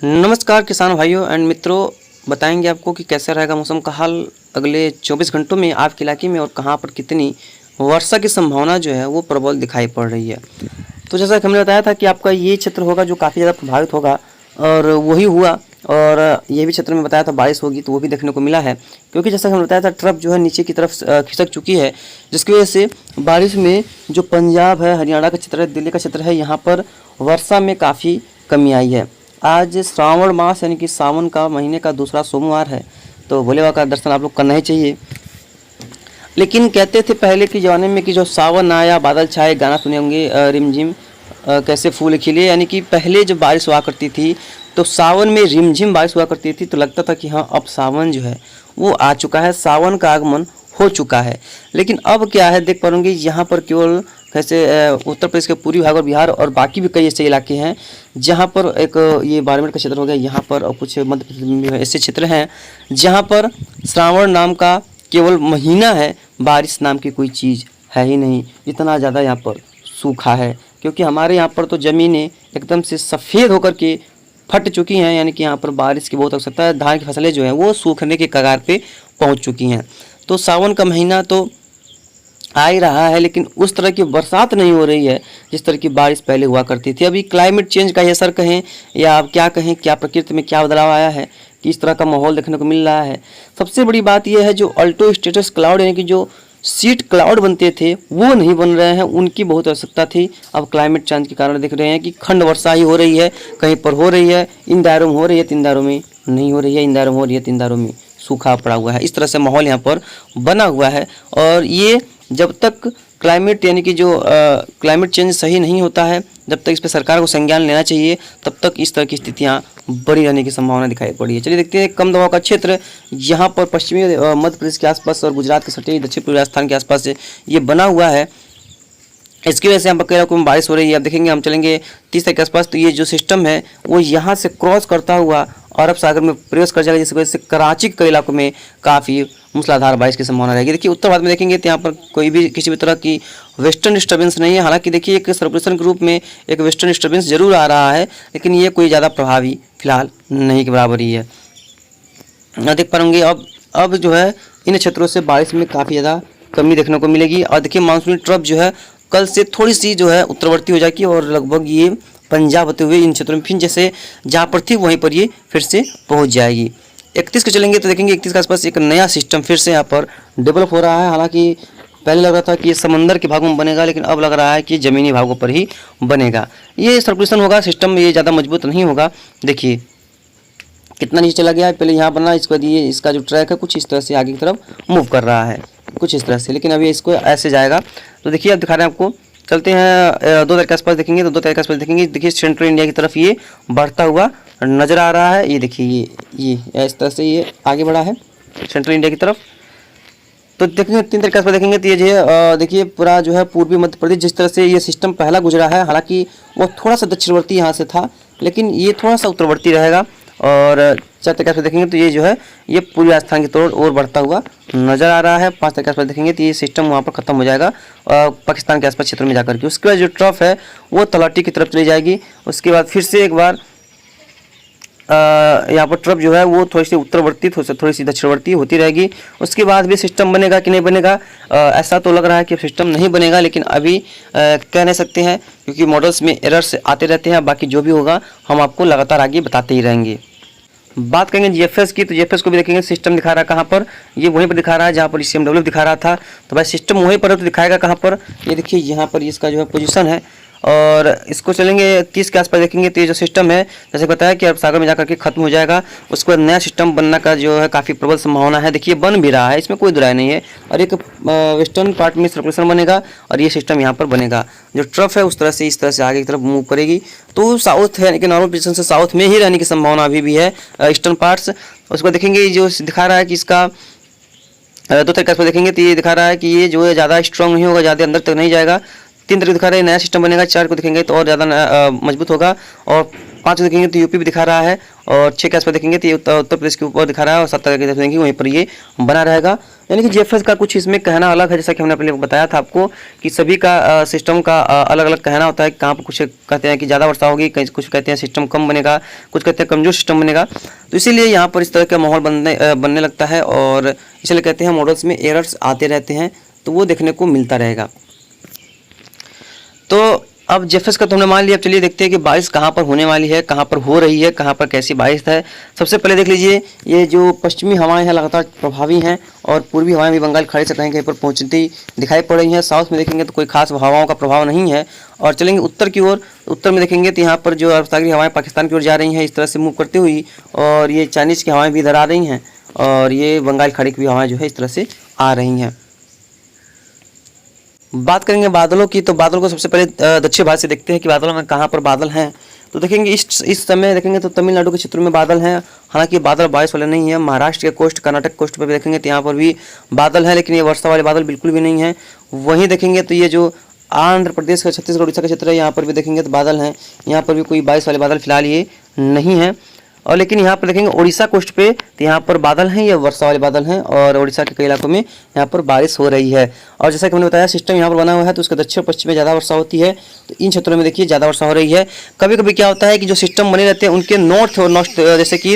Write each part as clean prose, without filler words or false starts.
नमस्कार किसान भाइयों एंड मित्रों, बताएंगे आपको कि कैसा रहेगा मौसम का हाल अगले 24 घंटों में आपके इलाके में और कहां पर कितनी वर्षा की संभावना जो है वो प्रबल दिखाई पड़ रही है। तो जैसा कि हमने बताया था कि आपका ये क्षेत्र होगा जो काफ़ी ज़्यादा प्रभावित होगा और वही हुआ। और ये भी क्षेत्र में बताया था बारिश होगी, तो वो भी देखने को मिला है, क्योंकि जैसा कि हमने बताया था ट्रफ जो है नीचे की तरफ खिसक चुकी है, जिसकी वजह से बारिश में जो पंजाब है, हरियाणा का क्षेत्र है, दिल्ली का क्षेत्र है, यहाँ पर वर्षा में काफ़ी कमी आई है। आज श्रावण मास यानी कि सावन का महीने का दूसरा सोमवार है, तो भोले बाबा का दर्शन आप लोग करना ही चाहिए। लेकिन कहते थे पहले के ज़माने में कि जो सावन आया बादल छाए, गाना सुने होंगे रिमझिम कैसे फूल खिले, यानी कि पहले जब बारिश हुआ करती थी तो सावन में रिमझिम बारिश हुआ करती थी, तो लगता था कि हाँ अब सावन जो है वो आ चुका है, सावन का आगमन हो चुका है। लेकिन अब क्या है, देख पाओगे यहाँ पर केवल कैसे उत्तर प्रदेश के पूर्वी भाग और बिहार और बाकी भी कई ऐसे इलाके हैं जहाँ पर एक ये बाड़मेर का क्षेत्र हो गया, यहाँ पर और कुछ मध्य प्रदेश में ऐसे क्षेत्र हैं जहाँ पर श्रावण नाम का केवल महीना है, बारिश नाम की कोई चीज़ है ही नहीं। इतना ज़्यादा यहाँ पर सूखा है, क्योंकि हमारे यहाँ पर तो ज़मीनें एकदम से सफ़ेद होकर के फट चुकी हैं, यानी कि यहाँ पर बारिश की बहुत आवश्यकता है। धान की फसलें जो हैं वो सूखने के कगार पे पहुँच चुकी हैं। तो सावन का महीना तो आ ही रहा है, लेकिन उस तरह की बरसात नहीं हो रही है जिस तरह की बारिश पहले हुआ करती थी। अभी क्लाइमेट चेंज का असर कहें या आप क्या कहें, क्या प्रकृति में क्या बदलाव आया है कि इस तरह का माहौल देखने को मिल रहा है। सबसे बड़ी बात यह है जो अल्टो स्टेटस क्लाउड यानी कि जो सीट क्लाउड बनते थे वो नहीं बन रहे हैं, उनकी बहुत आवश्यकता थी। अब क्लाइमेट चेंज के कारण देख रहे हैं कि खंड वर्षा ही हो रही है, कहीं पर हो रही है, इन दायरों में हो रही है, तीन दायरों में नहीं हो रही है, इन दायरों में हो रही है, तीन दायरों में सूखा पड़ा हुआ है। इस तरह से माहौल यहाँ पर बना हुआ है। और ये जब तक क्लाइमेट यानी कि जो क्लाइमेट चेंज सही नहीं होता है, जब तक इस पर सरकार को संज्ञान लेना चाहिए, तब तक इस तरह की स्थितियाँ बनी रहने की संभावना दिखाई पड़ी है। चलिए देखते हैं कम दबाव का क्षेत्र यहाँ पर पश्चिमी मध्य प्रदेश के आसपास और गुजरात के सटे दक्षिण पूर्वी राजस्थान के आसपास से ये बना हुआ है। इसकी वजह से यहाँ पर कई इलाकों में बारिश हो रही है। अब देखेंगे हम चलेंगे 30 तारीख के आसपास, तो ये जो सिस्टम है वो यहाँ से क्रॉस करता हुआ अरब सागर में प्रवेश कर जाएगा, जिसकी वजह से कराची के कई इलाकों में काफ़ी मूसलाधार बारिश की संभावना रहेगी। देखिए उत्तर भारत में देखेंगे तो यहाँ पर कोई भी किसी भी तरह की वेस्टर्न डिस्टर्बेंस नहीं है। हालांकि देखिए एक सर्कुलेशन के रूप में एक वेस्टर्न डिस्टर्बेंस जरूर आ रहा है, लेकिन ये कोई ज़्यादा प्रभावी फिलहाल नहीं के बराबर ही है। देख पाएंगे अब जो है इन क्षेत्रों से बारिश में काफ़ी ज़्यादा कमी देखने को मिलेगी। और देखिए मानसूनी ट्रफ जो है कल से थोड़ी सी जो है उत्तरवर्ती हो जाएगी और लगभग ये पंजाब होते हुए इन क्षेत्रों में फिर जैसे जहाँ पर थी वहीं पर ये फिर से पहुँच जाएगी। 31 को चलेंगे तो देखेंगे 31 के आसपास एक नया सिस्टम फिर से यहाँ पर डेवलप हो रहा है। हालांकि पहले लग रहा था कि ये समंदर के भागों में बनेगा, लेकिन अब लग रहा है कि ज़मीनी भागों पर ही बनेगा। ये सर्कुलेशन होगा सिस्टम, ये ज़्यादा मजबूत नहीं होगा। देखिए कितना नीचे चला गया है, पहले यहाँ बना, इसके बाद ये इसका जो ट्रैक है कुछ इस तरह से आगे की तरफ मूव कर रहा है, कुछ इस तरह से, लेकिन अभी इसको ऐसे जाएगा। तो देखिए अब दिखा रहे हैं आपको, चलते हैं 2 तारीख के आसपास देखेंगे तो 2 तारीख के आसपास देखेंगे, देखिए सेंट्रल इंडिया की तरफ ये बढ़ता हुआ नज़र आ रहा है। ये देखिए ये इस तरह से ये आगे बढ़ा है सेंट्रल इंडिया की तरफ। तो देखेंगे 3 तारीख के आसपास देखेंगे तो ये जो है देखिए पूरा जो है पूर्वी मध्य प्रदेश जिस तरह से ये सिस्टम पहला गुजरा है, हालांकि वो थोड़ा सा दक्षिणवर्ती यहाँ से था, लेकिन ये थोड़ा सा उत्तरवर्ती रहेगा। और 4 तारीख के आसपास देखेंगे तो ये जो है ये पूर्वी राजस्थान की तौर और बढ़ता हुआ नज़र आ रहा है। 5 तारीख के आसपास देखेंगे तो ये सिस्टम वहाँ पर ख़त्म हो जाएगा पाकिस्तान के आसपास क्षेत्र में जाकर के। उसके बाद जो ट्रफ है वो तलहटी की तरफ चली जाएगी। उसके बाद फिर से एक बार यहाँ पर ट्रफ जो है वो थोड़ी सी उत्तरवर्ती थोड़ी सी दक्षिणवर्ती होती रहेगी। उसके बाद भी सिस्टम बनेगा कि नहीं बनेगा, ऐसा तो लग रहा है कि सिस्टम नहीं बनेगा, लेकिन अभी कह नहीं सकते हैं क्योंकि मॉडल्स में एरर्स आते रहते हैं। बाकी जो भी होगा हम आपको लगातार आगे बताते ही रहेंगे। बात करेंगे जीएफएस की, तो जीएफएस को भी देखेंगे सिस्टम दिखा रहा है कहाँ पर, ये वहीं पर दिखा रहा है जहाँ पर सीएमडब्ल्यू दिखा रहा था। तो भाई सिस्टम वहीं पर है तो दिखाएगा कहाँ पर, ये देखिए यहाँ पर इसका जो है पोजीशन है। और इसको चलेंगे 30 के आसपास देखेंगे तो ये जो सिस्टम है जैसे बताया कि अरब सागर में जाकर के खत्म हो जाएगा। उसके बाद नया सिस्टम बनने का जो है काफ़ी प्रबल संभावना है। देखिए बन भी रहा है, इसमें कोई दुराई नहीं है। और एक वेस्टर्न पार्ट में सर्कुलेशन बनेगा और ये सिस्टम यहाँ पर बनेगा। जो ट्रफ है उस तरह से इस तरह से आगे की तरफ मूव करेगी, तो साउथ है लेकिन नॉर्मल पोजीशन से साउथ में ही रहने की संभावना अभी भी है ईस्टर्न पार्ट्स। उसको देखेंगे जो दिखा रहा है कि इसका 2 तारीख पर देखेंगे तो ये दिखा रहा है कि ये जो है ज़्यादा स्ट्रॉन्ग नहीं होगा, ज़्यादा अंदर तक नहीं जाएगा। 3 तारीख दिखा रहा है नया सिस्टम बनेगा। 4 को देखेंगे तो और ज़्यादा मजबूत होगा। और 5 देखेंगे तो यूपी भी दिखा रहा है, और 6 के आसपास देखेंगे तो ये उत्तर प्रदेश के ऊपर दिखा रहा है, और 7 के देखेंगे वहीं पर ये बना रहेगा। यानी कि जीएफएस का कुछ इसमें कहना अलग है, जैसा कि हमने पहले बताया था आपको कि सभी का सिस्टम का अलग अलग कहना होता है। कहाँ पर कुछ कहते हैं कि ज़्यादा वर्षा होगी, कहीं कुछ कहते हैं सिस्टम कम बनेगा, कुछ कहते हैं कमजोर सिस्टम बनेगा। तो इसीलिए यहाँ पर इस तरह का माहौल बनने लगता है, और इसलिए कहते हैं मॉडल्स में एरर्स आते रहते हैं, तो वो देखने को मिलता रहेगा। तो अब जेफएस का तो हमने मान लिया। अब चलिए देखते हैं कि बारिश कहाँ पर होने वाली है, कहाँ पर हो रही है, कहाँ पर कैसी बारिश है। सबसे पहले देख लीजिए, ये जो पश्चिमी हवाएं हैं लगातार प्रभावी हैं, और पूर्वी हवाएं भी बंगाल खाड़ी से कहीं कहीं पर पहुंचती दिखाई पड़ रही हैं। साउथ में देखेंगे तो कोई खास हवाओं का प्रभाव नहीं है। और चलेंगे उत्तर की ओर, उत्तर में देखेंगे तो यहाँ पर जो अरब हवाएं पाकिस्तान की ओर जा रही हैं इस तरह से मूव करते हुई, और ये चाइनीज़ की हवाएँ भी इधर आ रही हैं, और ये बंगाल खाड़ी की भी हवाएँ जो है इस तरह से आ रही हैं। बात करेंगे बादलों की, तो बादलों को सबसे पहले दक्षिण भारत से देखते हैं कि बादलों में कहाँ पर बादल हैं। तो देखेंगे इस समय देखेंगे तो तमिलनाडु के क्षेत्रों में बादल हैं, हालांकि बादल बारिश वाले नहीं है। महाराष्ट्र के कोस्ट, कर्नाटक कोस्ट पर भी देखेंगे तो यहाँ पर भी बादल हैं, लेकिन ये वर्षा वाले बादल बिल्कुल भी नहीं हैं। वहीं देखेंगे तो ये जो आंध्र प्रदेश का, छत्तीसगढ़, उड़ीसा का क्षेत्र है, यहाँ पर भी देखेंगे तो बादल हैं। यहाँ पर भी कोई बारिश वाले बादल फिलहाल ये नहीं है। और लेकिन यहाँ पर देखेंगे उड़ीसा कोस्ट पे, तो यहाँ पर बादल हैं, ये वर्षा वाले बादल हैं, और उड़ीसा के कई इलाकों में यहाँ पर बारिश हो रही है। और जैसा कि मैंने बताया सिस्टम यहाँ पर बना हुआ है, तो उसके दक्षिण पश्चिम में ज़्यादा वर्षा होती है, तो इन क्षेत्रों में देखिए ज़्यादा वर्षा हो रही है। कभी कभी क्या होता है कि जो सिस्टम बने रहते हैं उनके नॉर्थ और नॉर्थ, जैसे कि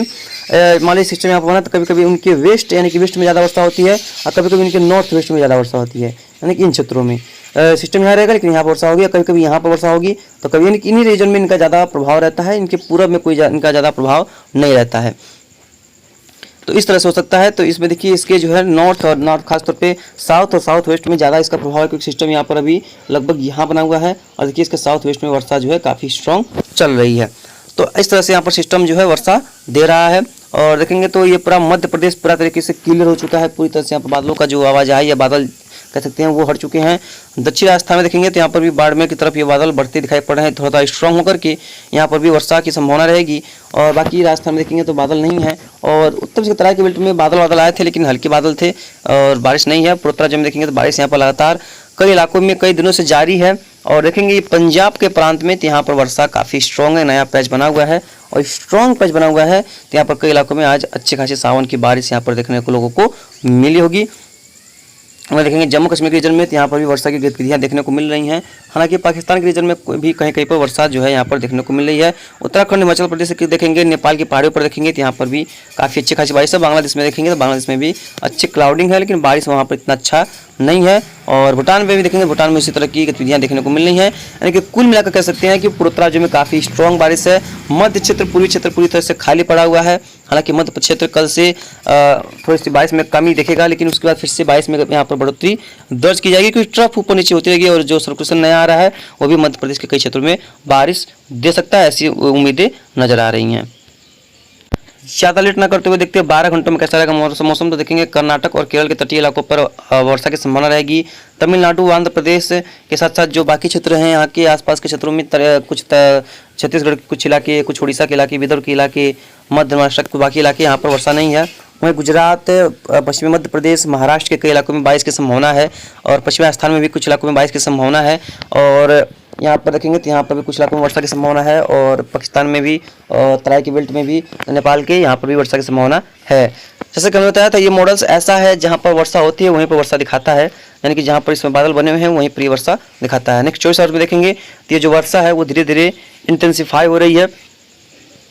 मान लीजिए सिस्टम यहाँ पर बना, तो कभी कभी उनके वेस्ट यानी कि वेस्ट में ज़्यादा वर्षा होती है, और कभी कभी उनके नॉर्थ वेस्ट में ज़्यादा वर्षा होती है। यानी कि इन क्षेत्रों में सिस्टम यहाँ रहेगा, लेकिन यहाँ पर वर्षा होगी, कभी कभी यहाँ पर वर्षा होगी, तो कभी यानी कि इन्हीं रीजन में इनका ज़्यादा प्रभाव रहता है, इनके पूरब में कोई इनका ज़्यादा प्रभाव नहीं रहता है। तो इस तरह से हो सकता है। तो इसमें देखिए इसके जो है नॉर्थ और नॉर्थ खासतौर पे साउथ और साउथ वेस्ट में ज़्यादा इसका प्रभाव है, क्योंकि सिस्टम यहाँ पर अभी लगभग यहाँ बना हुआ है, और देखिए इसके साउथ वेस्ट में वर्षा जो है काफ़ी स्ट्रॉन्ग चल रही है। तो इस तरह से यहाँ पर सिस्टम जो है वर्षा दे रहा है। और देखेंगे तो ये पूरा मध्य प्रदेश पूरा तरीके से क्लियर हो चुका है, पूरी तरह से यहाँ पर बादलों का जो आवाज़ है या बादल कह सकते हैं वो हट चुके हैं। दक्षिण राजस्थान में देखेंगे तो यहाँ पर भी बाड़मेर की तरफ ये बादल बढ़ते दिखाई पड़ रहे हैं, थोड़ा स्ट्रॉन्ग होकर के यहाँ पर भी वर्षा की संभावना रहेगी। और बाकी राजस्थान में देखेंगे तो बादल नहीं है। और उत्तर से तराई के बेल्ट में बादल आए थे, लेकिन हल्के बादल थे और बारिश नहीं है। पूर्वोत्तराज्य में देखेंगे तो बारिश यहाँ पर लगातार कई इलाकों में कई दिनों से जारी है। और देखेंगे पंजाब के प्रांत में तो यहाँ पर वर्षा काफ़ी स्ट्रॉन्ग है, नया पैच बना हुआ है और स्ट्रॉन्ग पैच बना हुआ है, तो यहाँ पर कई इलाकों में आज अच्छे खासी सावन की बारिश यहाँ पर देखने को लोगों को मिली होगी। वहाँ देखेंगे जम्मू कश्मीर के रीजन में, तो यहाँ पर भी वर्षा की गतिविधियाँ देखने को मिल रही हैं। हालांकि पाकिस्तान के रीजन में भी कहीं कहीं पर वर्षा जो है यहाँ पर देखने को मिल रही है। उत्तराखंड, हिमाचल प्रदेश के देखेंगे, नेपाल की पहाड़ियों पर देखेंगे तो यहाँ पर भी काफ़ी अच्छी खासी बारिश है। बांग्लादेश में देखेंगे तो बांग्लादेश में भी अच्छी क्लाउडिंग है, लेकिन बारिश वहाँ पर इतना अच्छा नहीं है। और भूटान में भी देखेंगे, भूटान में इसी तरह की गतिविधियाँ देखने को मिल रही हैं। यानी कि कुल मिलाकर कह सकते हैं कि पूर्वोत्तराज्य में काफ़ी स्ट्रॉन्ग बारिश है। मध्य क्षेत्र, पूर्वी क्षेत्र पूरी तरह से खाली पड़ा हुआ है। हालांकि मध्य क्षेत्र कल से थोड़ी सी बारिश में कमी दिखेगा, लेकिन उसके बाद फिर से बारिश में यहाँ पर बढ़ोतरी दर्ज की जाएगी, क्योंकि ट्रफ ऊपर नीचे होती रहेगी और जो सर्कुलेशन नया आ रहा है वो भी मध्य प्रदेश के कई क्षेत्रों में बारिश दे सकता है, ऐसी उम्मीदें नजर आ रही हैं। ज़्यादा लेट ना करते हुए देखते हैं 12 घंटों में कैसा रहेगा मौसम। तो देखेंगे कर्नाटक और केरल के तटीय इलाकों पर वर्षा की संभावना रहेगी। तमिलनाडु, आंध्र प्रदेश के साथ साथ जो बाकी क्षेत्र हैं यहाँ के आसपास के क्षेत्रों में कुछ छत्तीसगढ़ के कुछ इलाके, कुछ उड़ीसा के इलाके, विदर्भ के इलाके, मध्य महाराष्ट्र के बाकी इलाके, यहाँ पर वर्षा नहीं है। वहीं गुजरात, पश्चिमी मध्य प्रदेश, महाराष्ट्र के कई इलाकों में बारिश की संभावना है और पश्चिमी राजस्थान में भी कुछ इलाकों में बारिश की संभावना है। और यहाँ पर देखेंगे तो यहाँ पर भी कुछ इलाकों में वर्षा की संभावना है और पाकिस्तान में भी, तराई के बेल्ट में भी, नेपाल के यहाँ पर भी वर्षा की संभावना है। जैसे कि मैंने बताया था, ये मॉडल्स ऐसा है जहाँ पर वर्षा होती है वहीं पर वर्षा दिखाता है, यानी कि जहाँ पर इसमें बादल बने हुए हैं वहीं पर ये वर्षा दिखाता है। नेक्स्ट 24 आवर्स में देखेंगे तो ये जो वर्षा है वो धीरे धीरे इंटेंसिफाई हो रही है।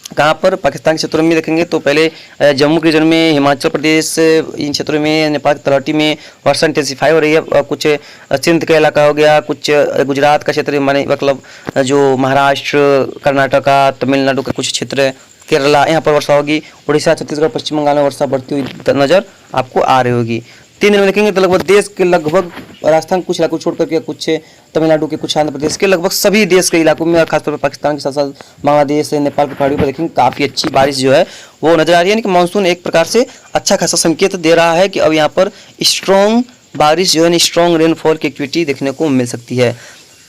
कहाँ पर? पाकिस्तान के क्षेत्रों में देखेंगे तो पहले जम्मू के रीजन में, हिमाचल प्रदेश, इन क्षेत्रों में, नेपाल की तलहटी में वर्षा इंटेंसिफाई हो रही है। कुछ सिंध का इलाका हो गया, कुछ गुजरात का क्षेत्र, माने मतलब जो महाराष्ट्र, कर्नाटका, तमिलनाडु का कुछ क्षेत्र, केरला, यहाँ पर वर्षा होगी। उड़ीसा, छत्तीसगढ़, पश्चिम बंगाल में वर्षा बढ़ती हुई नजर आपको आ रही होगी। 3 दिन में देखेंगे तो लगभग देश के लगभग राजस्थान कुछ इलाकों छोड़ करके, कुछ तमिलनाडु के, कुछ आंध्र प्रदेश के, लगभग सभी देश के इलाकों में, खासतौर पर पाकिस्तान के साथ साथ बांग्लादेश, नेपाल की पहाड़ियों पर देखेंगे काफ़ी अच्छी बारिश जो है वो नजर आ रही है। यानी कि मानसून एक प्रकार से अच्छा खासा संकेत दे रहा है कि अब यहाँ पर स्ट्रॉन्ग बारिश जो है, स्ट्रॉन्ग रेनफॉल की एक्टिविटी देखने को मिल सकती है।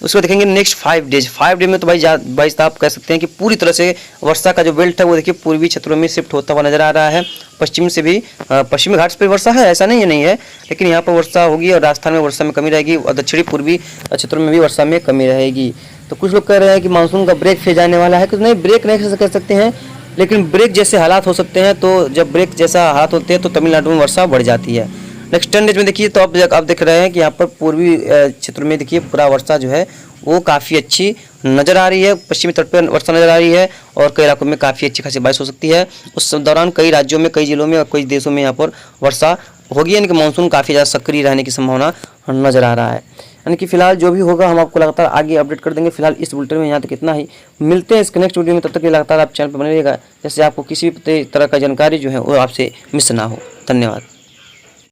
उसको देखेंगे नेक्स्ट 5 डेज। 5 डे में तो भाई साहब कह सकते हैं कि पूरी तरह से वर्षा का जो बेल्ट है वो देखिए पूर्वी क्षेत्रों में शिफ्ट होता हुआ नजर आ रहा है। पश्चिम से भी पश्चिमी घाट्स पर वर्षा है, ऐसा नहीं है, लेकिन यहाँ पर वर्षा होगी और राजस्थान में वर्षा में कमी रहेगी और दक्षिणी पूर्वी क्षेत्रों में भी वर्षा में कमी रहेगी। तो कुछ लोग कह रहे हैं कि मानसून का ब्रेक फेज आने वाला है, कि नहीं ब्रेक नहीं कह सकते हैं, लेकिन ब्रेक जैसे हालात हो सकते हैं। तो जब ब्रेक जैसा हालात होते हैं तो तमिलनाडु में वर्षा बढ़ जाती है। नेक्स्ट 10 डेज में देखिए तो आप देख रहे हैं कि यहाँ पर पूर्वी क्षेत्र में देखिए पूरा वर्षा जो है वो काफ़ी अच्छी नज़र आ रही है। पश्चिमी तट पर वर्षा नज़र आ रही है और कई इलाकों में काफ़ी अच्छी खासी बारिश हो सकती है। उस दौरान कई राज्यों में, कई जिलों में और कई देशों में यहाँ पर वर्षा होगी, यानी कि मानसून काफ़ी ज़्यादा सक्रिय रहने की संभावना नज़र आ रहा है। यानी कि फिलहाल जो भी होगा हम आपको लगातार आगे अपडेट कर देंगे। फिलहाल इस बुलेटिन में यहाँ तक इतना ही, मिलते हैं इसके नेक्स्ट वीडियो में। तब तक के लगातार आप चैनल पर बने रहिएगा, जैसे आपको किसी भी तरह का जानकारी जो है वो आपसे मिस ना हो। धन्यवाद।